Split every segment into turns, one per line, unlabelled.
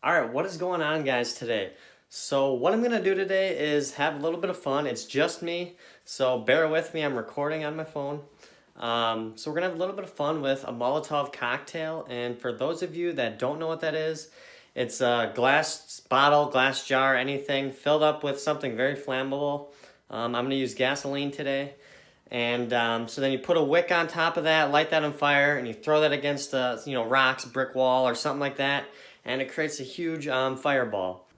All right, what is going on, guys, today? So what I'm going to do today is have a little bit of fun. It's just me, so bear with me. I'm recording on my phone. So we're going to have a little bit of fun with a Molotov cocktail. And for those of you that don't know what that is, it's a glass bottle, glass jar, anything filled up with something very flammable. I'm going to use gasoline today. And so then you put a wick on top of that, light that on fire, and you throw that against rocks, brick wall, or something like that, and it creates a huge fireball.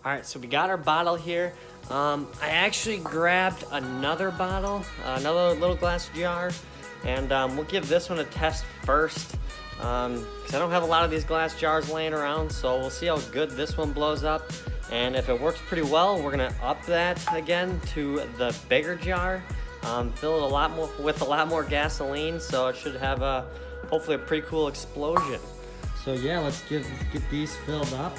All right, so we got our bottle here. I actually grabbed another bottle, another little glass jar, and we'll give this one a test first, because I don't have a lot of these glass jars laying around, so we'll see how good this one blows up. And if it works pretty well, we're gonna up that again to the bigger jar. Fill it with a lot more gasoline, so it should have hopefully a pretty cool explosion. So yeah, let's get these filled up.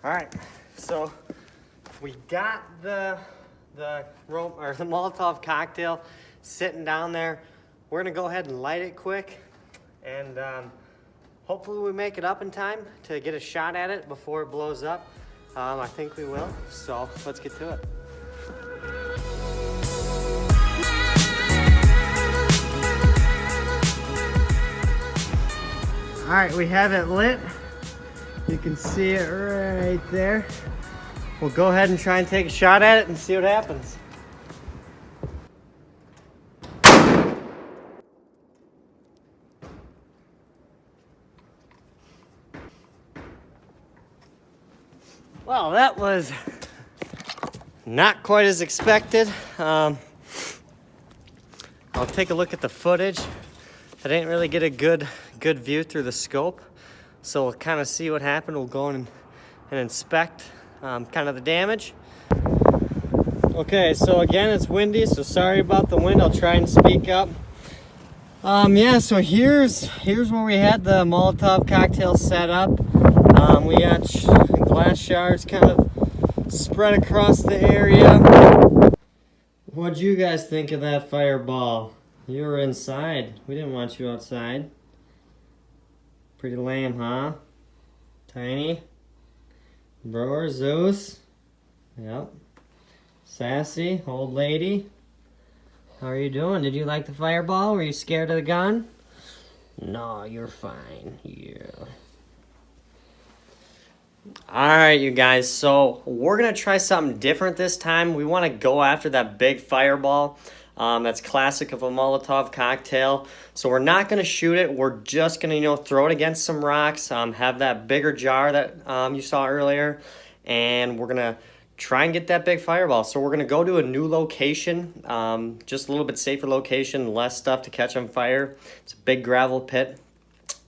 All right, so we got the rope or the Molotov cocktail sitting down there. We're gonna go ahead and light it quick, and hopefully we make it up in time to get a shot at it before it blows up. I think we will, so let's get to it. All right, we have it lit. You can see it right there. We'll go ahead and try and take a shot at it and see what happens. Well, that was not quite as expected. I'll take a look at the footage. I didn't really get a good view through the scope, so we'll kind of see what happened. We'll go in and inspect kind of the damage. Okay, so again, it's windy, so sorry about the wind. I'll try and speak up. Yeah, so here's where we had the Molotov cocktail set up. We got glass shards kind of spread across the area. What'd you guys think of that fireball? You were inside. We didn't want you outside. Pretty lame, huh? Tiny. Brewer, Zeus. Yep. Sassy, old lady. How are you doing? Did you like the fireball? Were you scared of the gun? No, you're fine. Yeah. Alright, you guys, so we're going to try something different this time. We want to go after that big fireball. That's classic of a Molotov cocktail. So we're not going to shoot it. We're just going to, throw it against some rocks, have that bigger jar that you saw earlier, and we're going to try and get that big fireball. So we're going to go to a new location, just a little bit safer location, less stuff to catch on fire. It's a big gravel pit.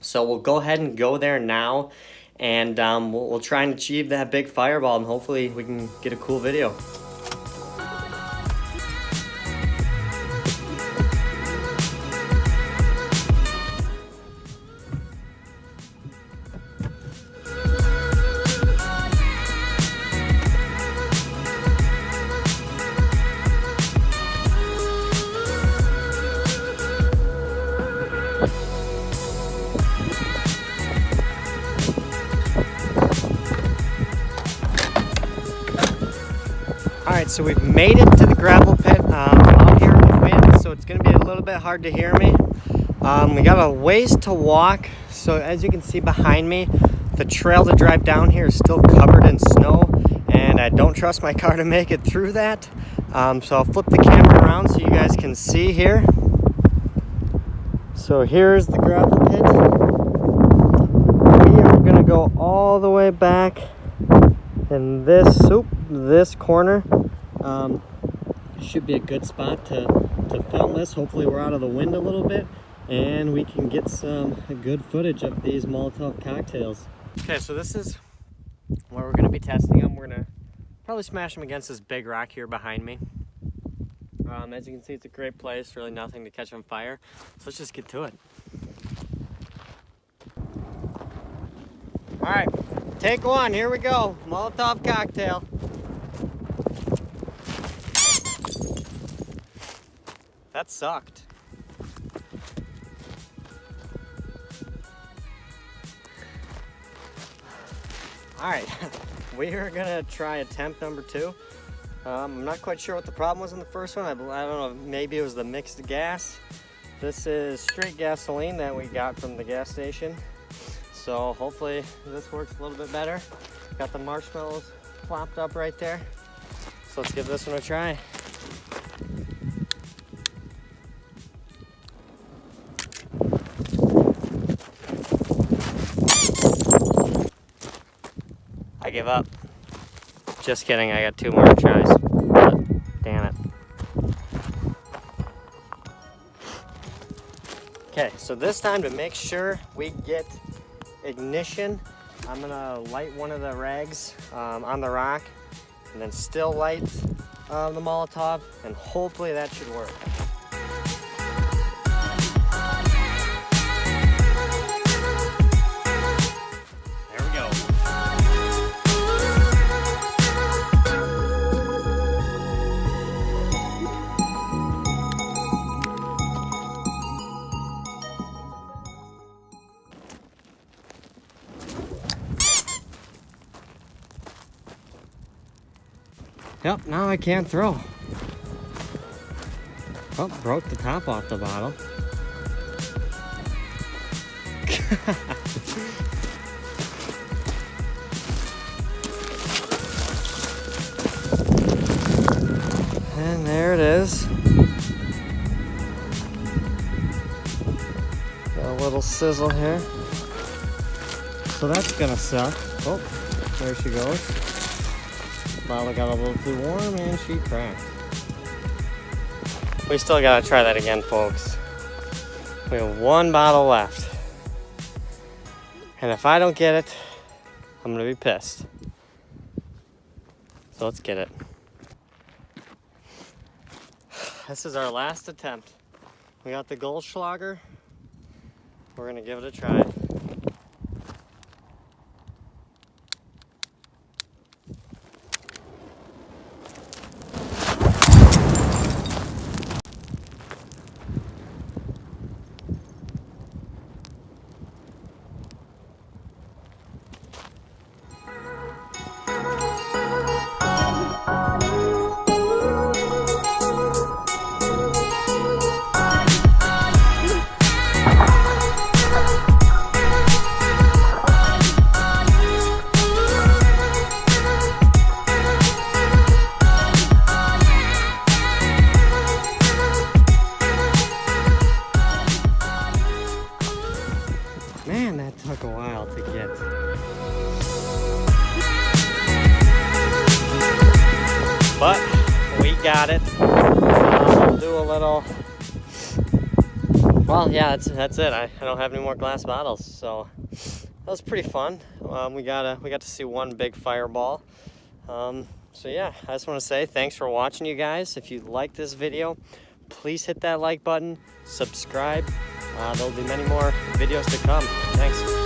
So we'll go ahead and go there now, and we'll try and achieve that big fireball, and hopefully we can get a cool video. Alright, so we've made it to the gravel pit. I'm out here in the wind, so it's going to be a little bit hard to hear me. We got a ways to walk, so as you can see behind me, the trail to drive down here is still covered in snow, and I don't trust my car to make it through that. So I'll flip the camera around so you guys can see here. So here's the gravel pit. We are going to go all the way back in this corner. Should be a good spot to film this. Hopefully we're out of the wind a little bit and we can get some good footage of these Molotov cocktails. Okay, so this is where we're going to be testing them. We're going to probably smash them against this big rock here behind me. As you can see, it's a great place, really nothing to catch on fire. So let's just get to it. All right, Take one, here we go. Molotov cocktail. That sucked. All right, we are gonna try attempt number 2. I'm not quite sure what the problem was in the first one. I don't know, maybe it was the mixed gas. This is straight gasoline that we got from the gas station. So hopefully this works a little bit better. Got the marshmallows plopped up right there. So let's give this one a try. I give up. Just kidding, I got 2 more tries. But, damn it. Okay, so this time to make sure we get ignition, I'm gonna light one of the rags on the rock and then still light the Molotov, and hopefully that should work. There we go. Yep, now I can't throw. Oh, broke the top off the bottle. And there it is. Got a little sizzle here. So that's gonna suck. Oh, there she goes. Bottle got a little too warm and she cracked. We still gotta try that again, folks. We have 1 bottle left. And if I don't get it, I'm gonna be pissed. So let's get it. This is our last attempt. We got the Goldschlager. We're gonna give it a try. Man, that took a while to get. But we got it. We'll do a little. Well, yeah, that's it. I don't have any more glass bottles, so that was pretty fun. We got to see one big fireball. So yeah, I just want to say thanks for watching, you guys. If you like this video, please hit that like button, subscribe. There'll be many more videos to come. Thanks.